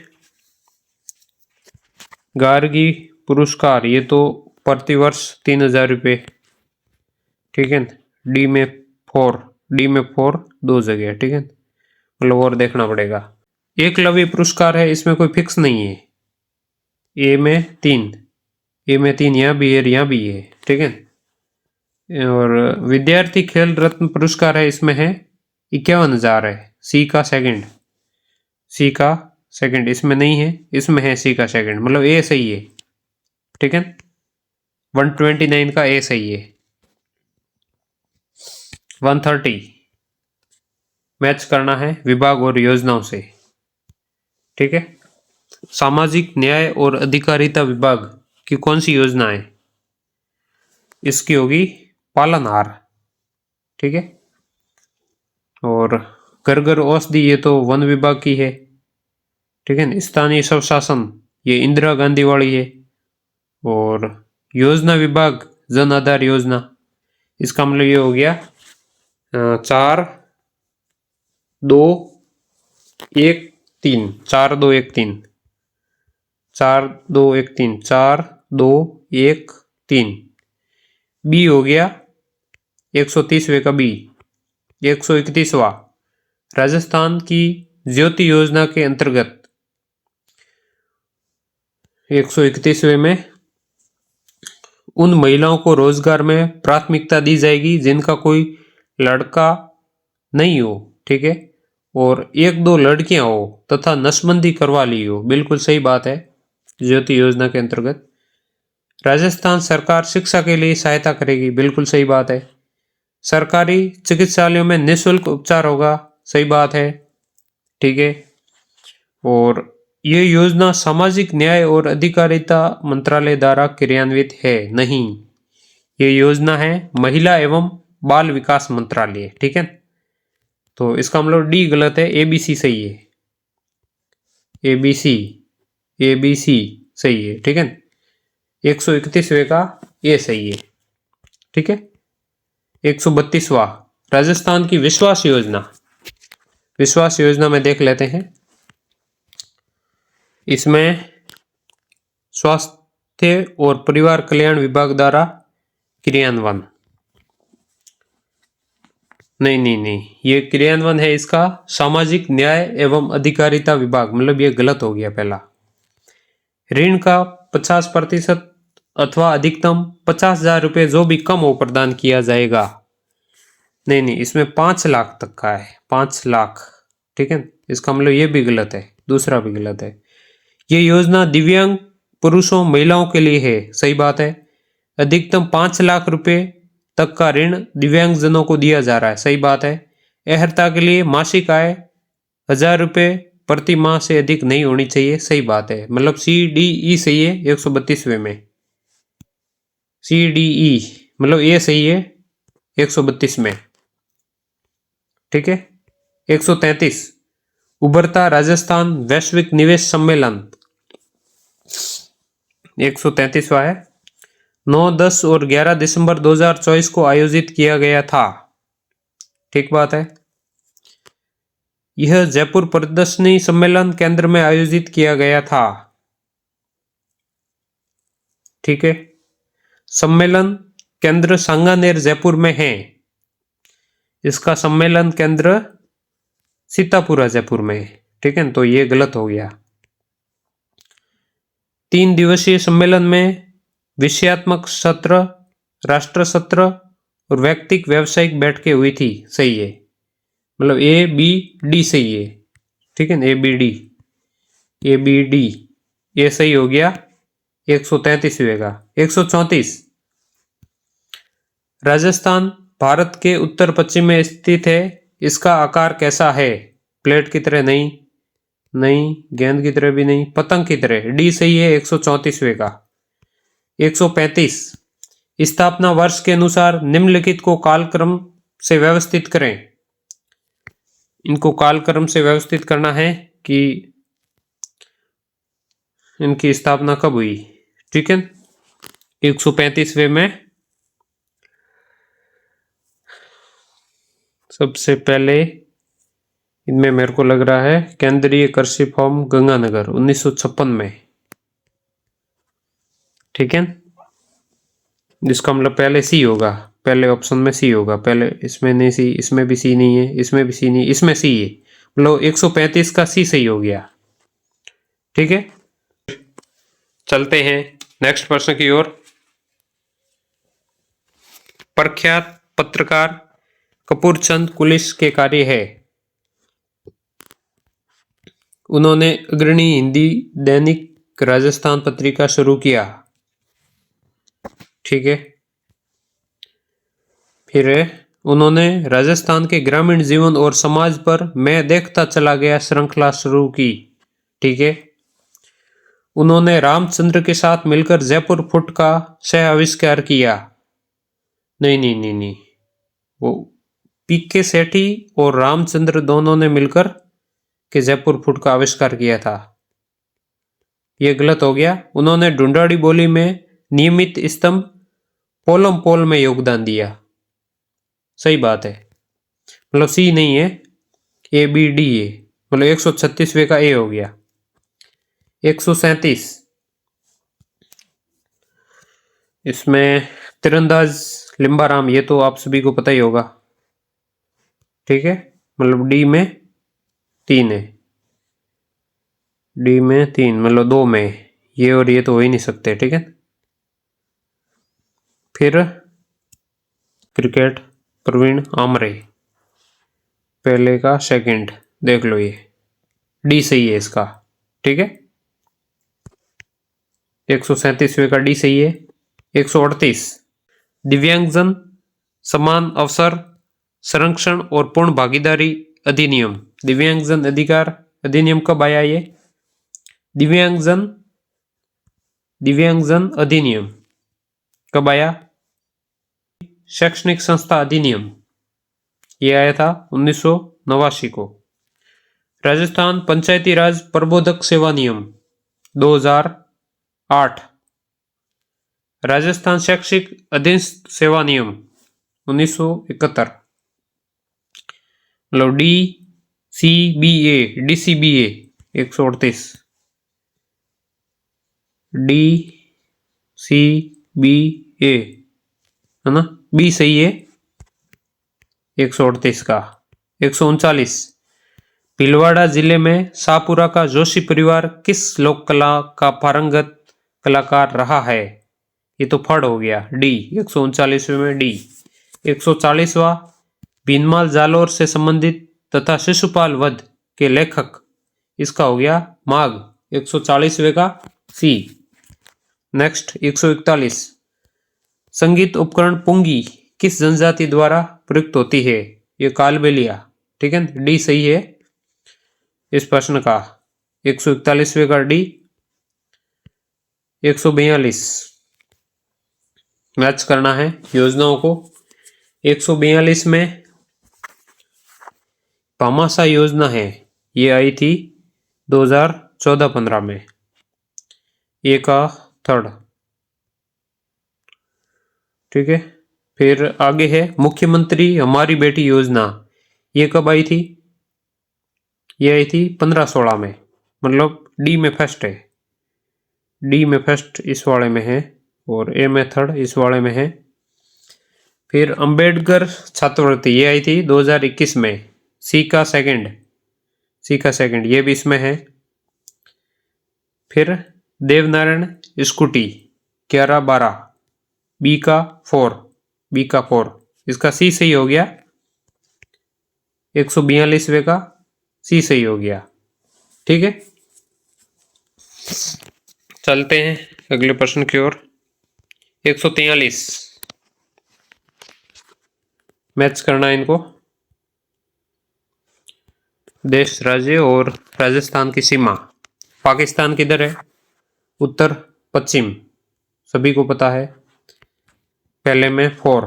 गार्गी पुरस्कार, ये तो प्रतिवर्ष 3000 रुपये। ठीक है, डी में 4 दो जगह। ठीक है, मतलब और देखना पड़ेगा। एकलव्य पुरस्कार है, इसमें कोई फिक्स नहीं है। ए में 3 यहाँ भी है, यहाँ भी है। ठीक है। और विद्यार्थी खेल रत्न पुरस्कार है, इसमें है 51,000 है। सी का सेकंड इसमें नहीं है, इसमें है सी का सेकंड, मतलब ए सही है। ठीक है, 129 का ए सही है। 130 मैच करना है विभाग और योजनाओं से। ठीक है, सामाजिक न्याय और अधिकारिता विभाग की कौन सी योजना है? इसकी होगी पालनहार। ठीक है, और घर घर औषधि ये तो वन विभाग की है। ठीक है, स्थानीय स्वशासन ये इंदिरा गांधी वाली है। और योजना विभाग जन आधार योजना, इसका मतलब ये हो गया 4 2 1 3 4 2 1 3 4 2 1 3 4 2 1 3। बी हो गया 130वें का बी। 131वां राजस्थान की ज्योति योजना के अंतर्गत 131वें में उन महिलाओं को रोजगार में प्राथमिकता दी जाएगी जिनका कोई लड़का नहीं हो। ठीक है, और 1-2 लड़कियां हो तथा नसबंदी करवा ली हो। बिल्कुल सही बात है। ज्योति योजना के अंतर्गत राजस्थान सरकार शिक्षा के लिए सहायता करेगी। बिल्कुल सही बात है। सरकारी चिकित्सालयों में निःशुल्क उपचार होगा। सही बात है। ठीक है, और ये योजना सामाजिक न्याय और अधिकारिता मंत्रालय द्वारा क्रियान्वित है नहीं, ये योजना है महिला एवं बाल विकास मंत्रालय। ठीक है, तो इसका मतलब डी गलत है, एबीसी सही है। एबीसी सही है। ठीक है, 131वें का ये सही है। ठीक है, 132वां राजस्थान की विश्वास योजना में देख लेते हैं। इसमें स्वास्थ्य और परिवार कल्याण विभाग द्वारा क्रियान्वयन। नहीं नहीं नहीं, ये क्रियान्वयन है इसका सामाजिक न्याय एवं अधिकारिता विभाग, मतलब ये गलत हो गया पहला। ऋण का 50% अथवा अधिकतम 50,000 रुपये जो भी कम हो प्रदान किया जाएगा। नहीं नहीं, इसमें 5 लाख तक का है, 5 लाख। ठीक है, इसका मतलब ये भी गलत है, दूसरा भी गलत है। ये योजना दिव्यांग पुरुषों महिलाओं के लिए है, सही बात है। अधिकतम 5 लाख रुपए तक का ऋण दिव्यांगजनों को दिया जा रहा है, सही बात है। अर्हता के लिए मासिक आय 1,000 रुपये प्रति माह से अधिक नहीं होनी चाहिए, सही बात है। मतलब CDE सही है 132वें में, CDE मतलब ये सही है 132 में। ठीक है। 133 उभरता राजस्थान वैश्विक निवेश सम्मेलन 133वां है, 9, 10 और 11 दिसंबर 2024 को आयोजित किया गया था। ठीक बात है। यह जयपुर प्रदर्शनी सम्मेलन केंद्र में आयोजित किया गया था। ठीक है। सम्मेलन केंद्र सांगानेर जयपुर में है। इसका सम्मेलन केंद्र सीतापुरा जयपुर में है। ठीक है, तो ये गलत हो गया। 3 दिवसीय सम्मेलन में विषयात्मक सत्र, राष्ट्र सत्र और व्यक्तिक व्यावसायिक बैठकें हुई थी, सही है। मतलब ABD सही है। ठीक है ना, ABD ये सही हो गया 133वें का। 134 राजस्थान भारत के उत्तर पश्चिम में स्थित है। इसका आकार कैसा है? प्लेट की तरह नहीं, नहीं गेंद की तरह भी नहीं, पतंग की तरह। डी सही है 134वें का। 135 स्थापना वर्ष के अनुसार निम्नलिखित को कालक्रम से व्यवस्थित करें। इनको कालक्रम से व्यवस्थित करना है कि इनकी स्थापना कब हुई। ठीक है। 135वें में सबसे पहले इनमें मेरे को लग रहा है केंद्रीय कृषि फॉर्म गंगानगर 1956 में। ठीक है, जिसका मतलब पहले सी होगा, पहले ऑप्शन में सी होगा। पहले इसमें नहीं सी, इसमें भी सी नहीं है, इसमें भी सी नहीं, इसमें सी है। मतलब 135 का सी सही हो गया। ठीक है, चलते हैं नेक्स्ट प्रश्न की ओर। प्रख्यात पत्रकार कपूरचंद कुलिस के कार्य है। उन्होंने अग्रणी हिंदी दैनिक राजस्थान पत्रिका शुरू किया। ठीक है। फिर उन्होंने राजस्थान के ग्रामीण जीवन और समाज पर मैं देखता चला गया श्रृंखला शुरू की। ठीक है। उन्होंने रामचंद्र के साथ मिलकर जयपुर फुट का सह आविष्कार किया। नहीं नहीं नहीं नहीं, वो PK सेठी और रामचंद्र दोनों ने मिलकर के जयपुर फुट का आविष्कार किया था। यह गलत हो गया। उन्होंने ढूंढाड़ी बोली में नियमित स्तंभ पोलम पोल में योगदान दिया, सही बात है। मतलब सी नहीं है, ABD है। मतलब 136वें का ए हो गया। 137 इसमें तीरंदाज लिम्बाराम, ये तो आप सभी को पता ही होगा। ठीक है, मतलब डी में 3 है, डी में 3 मतलब 2 में, ये और ये तो हो ही नहीं सकते। ठीक है। फिर क्रिकेट प्रवीण आमरे, पहले का सेकंड देख लो, ये डी सही है इसका। ठीक है, 137वें का डी सही है। 138 दिव्यांगजन समान अवसर संरक्षण और पूर्ण भागीदारी अधिनियम, दिव्यांगजन अधिकार अधिनियम कब आया? ये दिव्यांगजन अधिनियम कब आया? शैक्षणिक संस्था अधिनियम ये आया था 1989 को। राजस्थान पंचायती राज प्रबोधक सेवा नियम 2008। राजस्थान शैक्षिक अधीनस्थ सेवा नियम 1971। मतलब DCBA 138, DCBA है ना, बी सही है। 138 का। 139, भीलवाड़ा जिले में शाहपुरा का जोशी परिवार किस लोक कला का पारंगत कलाकार रहा है? ये तो फड़ हो गया, डी। 139वें में डी। 140वां, भीनमाल जालोर से संबंधित तथा शिशुपाल वध के लेखक, इसका हो गया माघ। 140वें का सी। नेक्स्ट 141, संगीत उपकरण पुंगी किस जनजाति द्वारा प्रयुक्त होती है? ये कालबेलिया। ठीक है, डी सही है इस प्रश्न का। 141वें का डी। 142, मैच करना है योजनाओं को। 142 में भामाशाह योजना है, ये आई थी 2014-15 में। ये का थर्ड। ठीक है, फिर आगे है मुख्यमंत्री हमारी बेटी योजना, ये कब आई थी? ये आई थी 15-16 में, मतलब डी में फर्स्ट है। डी में फर्स्ट इस वाले में है और ए में थर्ड इस वाले में है। फिर अंबेडकर छात्रवृत्ति, ये आई थी 2021 में, सी का सेकंड। ये भी इसमें है। फिर देवनारायण स्कूटी 11-12, बी का 4, इसका सी सही हो गया। 142वें का सी सही हो गया। ठीक है, चलते हैं अगले प्रश्न की ओर। 143, मैच करना है इनको। देश, राज्य और राजस्थान की सीमा। पाकिस्तान किधर है? उत्तर पश्चिम, सभी को पता है। पहले में 4,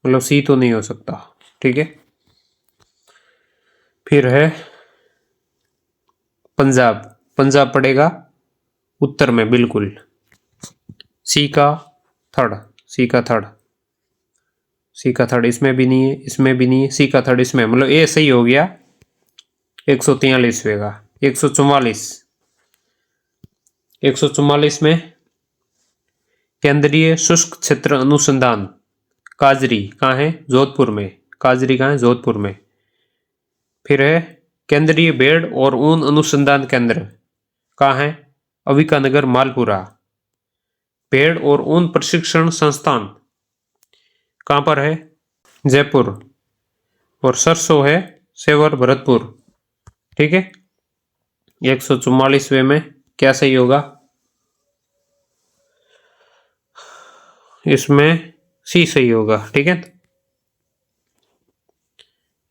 मतलब सी तो नहीं हो सकता। ठीक है, फिर है पंजाब पड़ेगा उत्तर में बिल्कुल, सी का थर्ड, इसमें भी नहीं है, इसमें भी नहीं है, सी का थर्ड इसमें, मतलब ए सही हो गया। 143वें का। 144 में केंद्रीय शुष्क क्षेत्र अनुसंधान काजरी कहाँ है? जोधपुर में। काजरी कहाँ है? जोधपुर में। फिर है केंद्रीय भेड़ और ऊन अनुसंधान केंद्र कहाँ है? अविकानगर, मालपुरा। भेड़ और ऊन प्रशिक्षण संस्थान कहाँ पर है? जयपुर। और सरसों है सेवर, भरतपुर। ठीक है, 144वें में क्या सही होगा? इसमें सी सही होगा। ठीक है,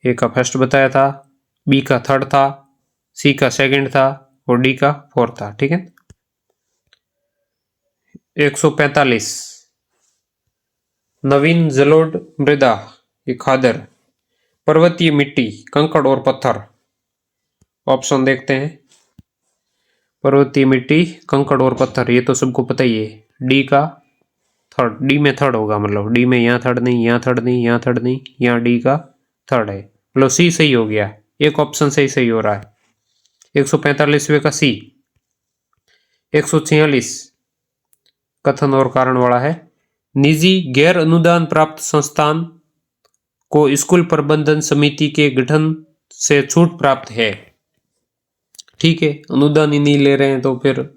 ए का फर्स्ट बताया था, बी का थर्ड था, सी का सेकंड था और डी का फोर्थ था। ठीक है, 145, नवीन जलोढ़ मृदा, ये खादर, पर्वतीय मिट्टी, कंकड़ और पत्थर। ऑप्शन देखते हैं। पर्वतीय मिट्टी, कंकड़ और पत्थर, ये तो सबको पता ही है। डी का थर्ड, डी में थर्ड होगा, मतलब डी में यहाँ थर्ड नहीं, यहाँ थर्ड नहीं, यहाँ थर्ड नहीं, यहाँ डी का थर्ड है, मतलब सी सही हो गया। एक ऑप्शन सही हो रहा है। 145वें का सी। 146, कथन और कारण वाला है। निजी गैर अनुदान प्राप्त संस्थान को स्कूल प्रबंधन समिति के गठन से छूट प्राप्त है। ठीक है, अनुदान ही नहीं ले रहे हैं तो फिर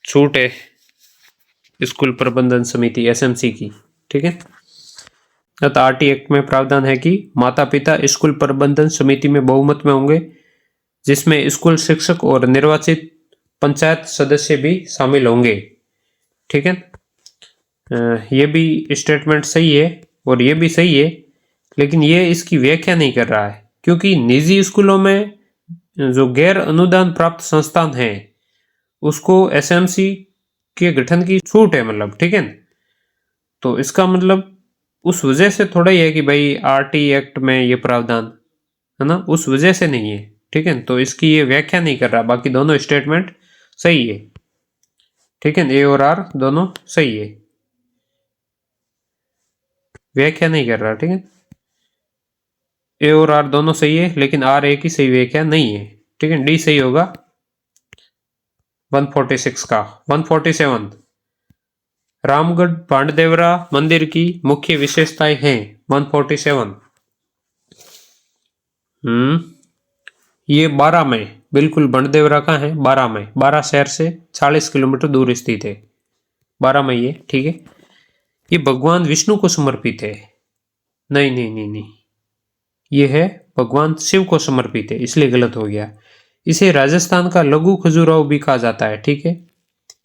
छूट है स्कूल प्रबंधन समिति एसएमसी की। ठीक है, अतः आरटी एक्ट में प्रावधान है कि माता पिता स्कूल प्रबंधन समिति में बहुमत में होंगे, जिसमें स्कूल शिक्षक और निर्वाचित पंचायत सदस्य भी शामिल होंगे। ठीक है, ये भी स्टेटमेंट सही है और ये भी सही है, लेकिन ये इसकी व्याख्या नहीं कर रहा है, क्योंकि निजी स्कूलों में जो गैर अनुदान प्राप्त संस्थान है उसको एसएमसी के गठन की छूट है, मतलब। ठीक है, तो इसका मतलब उस वजह से थोड़ा ही है कि भाई आरटी एक्ट में ये प्रावधान है ना, उस वजह से नहीं है। ठीक है, तो इसकी ये व्याख्या नहीं कर रहा, बाकी दोनों स्टेटमेंट सही है। ठीक है, ए और आर दोनों सही है, व्याख्या नहीं कर रहा। ठीक है, ए और आर दोनों सही है, लेकिन आर ए की सही व्याख्या नहीं है। ठीक है, डी सही होगा। 146 का। 147, रामगढ़ पांडदेवरा मंदिर की मुख्य विशेषताएं हैं। 147। ये 12 में, बिल्कुल बंडदेवरा का है 12 में, 12 शहर से 40 किलोमीटर दूर स्थित है। 12 में ये, ठीक है। ये भगवान विष्णु को समर्पित है। नहीं नहीं नहीं नहीं, ये है भगवान शिव को समर्पित है, इसलिए गलत हो गया। इसे राजस्थान का लघु खजुराहो भी कहा जाता है, ठीक है।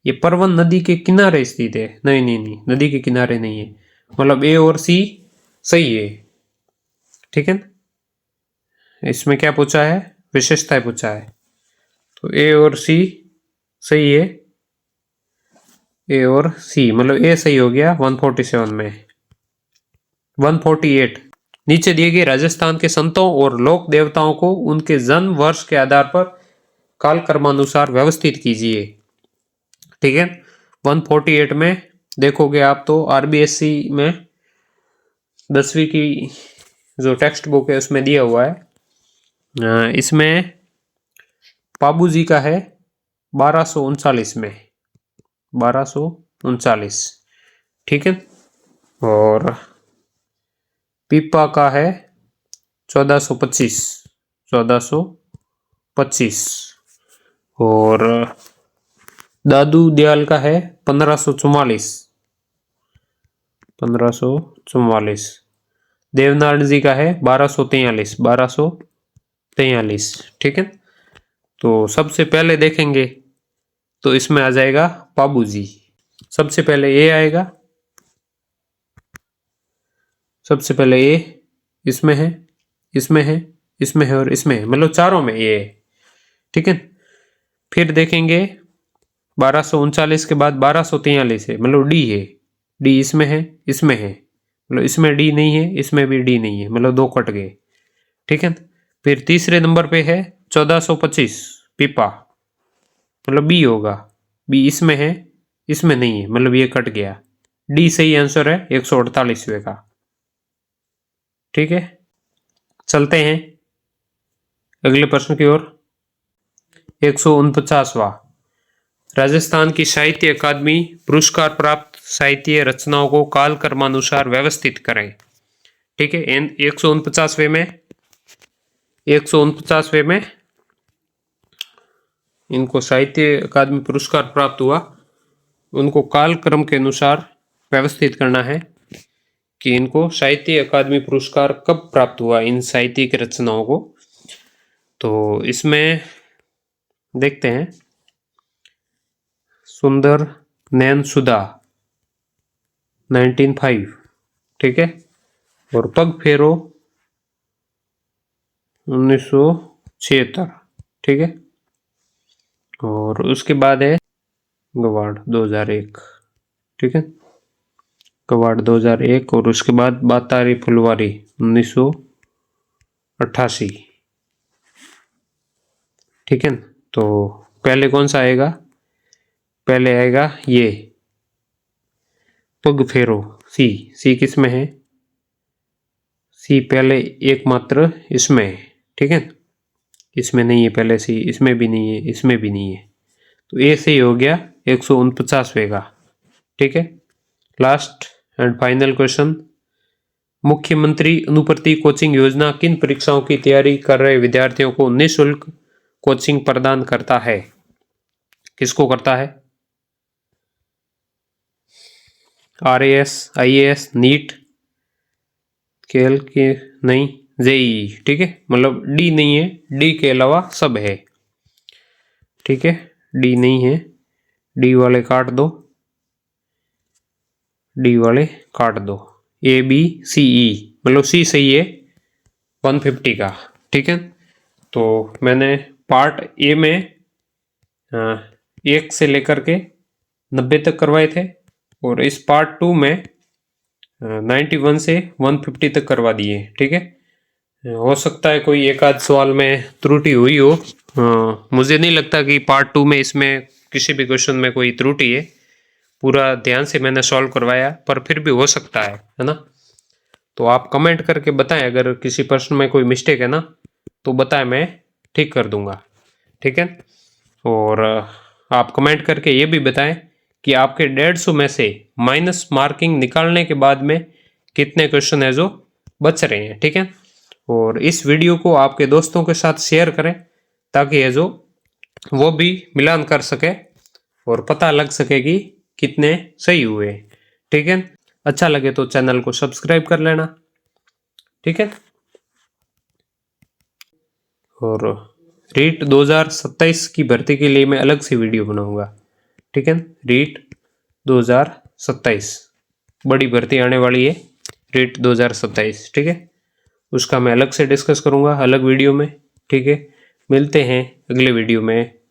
ये परवन नदी के किनारे स्थित है। नहीं नहीं नहीं, नदी के किनारे नहीं है, मतलब ए और सी सही है, ठीक है। इसमें क्या पूछा है, विशेषताएं पूछा है, तो ए और सी सही है। ए और सी मतलब ए सही हो गया 147 में। 148, नीचे दिए गए राजस्थान के संतों और लोक देवताओं को उनके जन्म वर्ष के आधार पर कालक्रमानुसार व्यवस्थित कीजिए, ठीक है। 148 में देखोगे आप तो आरबीएससी में 10वीं की जो टेक्स्ट बुक है उसमें दिया हुआ है। इसमें पाबू जी का है 1239 में, 1239, ठीक है। और पीपा का है 1425, 1425। और दादू दयाल का है 1544, 1544। देवनारायण जी का है 1243, 1243, ठीक है। तो सबसे पहले देखेंगे तो इसमें आ जाएगा पाबू जी, सबसे पहले ए आएगा, सबसे पहले ए इसमें है, इसमें है, इसमें है और इसमें है, मतलब चारों में ए है, ठीक है। फिर देखेंगे 1239 के बाद 1243 है, मतलब डी है, डी इसमें है, इसमें है, मतलब इसमें डी नहीं है, इसमें भी डी नहीं है, मतलब दो कट गए, ठीक है। फिर तीसरे नंबर पे है 1425 पीपा, मतलब बी होगा, बी इसमें है, इसमें नहीं है, मतलब ये कट गया। डी सही आंसर है 148वें का, ठीक है। चलते हैं अगले प्रश्न की ओर। 149वां, राजस्थान की साहित्य अकादमी पुरस्कार प्राप्त साहित्य रचनाओं को काल क्रमानुसार व्यवस्थित करें, ठीक है। 149वें में, 149वें में इनको साहित्य अकादमी पुरस्कार प्राप्त हुआ, उनको काल क्रम के अनुसार व्यवस्थित करना है कि इनको साहित्य अकादमी पुरस्कार कब प्राप्त हुआ, इन साहित्यिक रचनाओं को। तो इसमें देखते हैं, सुंदर नैन सुधा 1905, ठीक है। और पग फेरो 1976, ठीक है। और उसके बाद है गवाड़ 2001, ठीक है, गवाड़ 2001। और उसके बाद बातारी फुलवारी 1988, ठीक है। तो पहले कौन सा आएगा, पहले आएगा ये पग फेरो, सी, सी किस में है, सी पहले एकमात्र इसमें है, ठीक है। इसमें नहीं है पहले सी, इसमें भी नहीं है, इसमें भी नहीं है, तो ए सही हो गया 149वें का, ठीक है। लास्ट एंड फाइनल क्वेश्चन, मुख्यमंत्री अनुवर्ती कोचिंग योजना किन परीक्षाओं की तैयारी कर रहे विद्यार्थियों को निःशुल्क कोचिंग प्रदान करता है, किसको करता है, आरएएस, आईएएस, नीट, केएल के नहीं, जेईई, ठीक है। मतलब डी नहीं है, डी के अलावा सब है, ठीक है। डी नहीं है, डी वाले काट दो, डी वाले काट दो, ए बी सी ई, मतलब सी सही है 150 का, ठीक है। तो मैंने पार्ट ए में 1 से लेकर के 90 तक करवाए थे, और इस पार्ट 2 में 91 से 150 तक करवा दिए, ठीक है। हो सकता है कोई एक आध सवाल में त्रुटि हुई हो, मुझे नहीं लगता कि पार्ट 2 में इसमें किसी भी क्वेश्चन में कोई त्रुटि है, पूरा ध्यान से मैंने सॉल्व करवाया, पर फिर भी हो सकता है ना। तो आप कमेंट करके बताएं, अगर किसी प्रश्न में कोई मिस्टेक है ना तो बताएं, मैं ठीक कर दूंगा, ठीक है। और आप कमेंट करके ये भी बताएं कि आपके 150 में से माइनस मार्किंग निकालने के बाद में कितने क्वेश्चन है जो बच रहे हैं, ठीक है। और इस वीडियो को आपके दोस्तों के साथ शेयर करें ताकि ये जो वो भी मिलान कर सके और पता लग सके कि कितने सही हुए, ठीक है। अच्छा लगे तो चैनल को सब्सक्राइब कर लेना, ठीक है। और रीट 2027 की भर्ती के लिए मैं अलग से वीडियो बनाऊंगा, ठीक है। रीट 2027 बड़ी भर्ती आने वाली है, रीट 2027, ठीक है। उसका मैं अलग से डिस्कस करूंगा अलग वीडियो में, ठीक है। मिलते हैं अगले वीडियो में।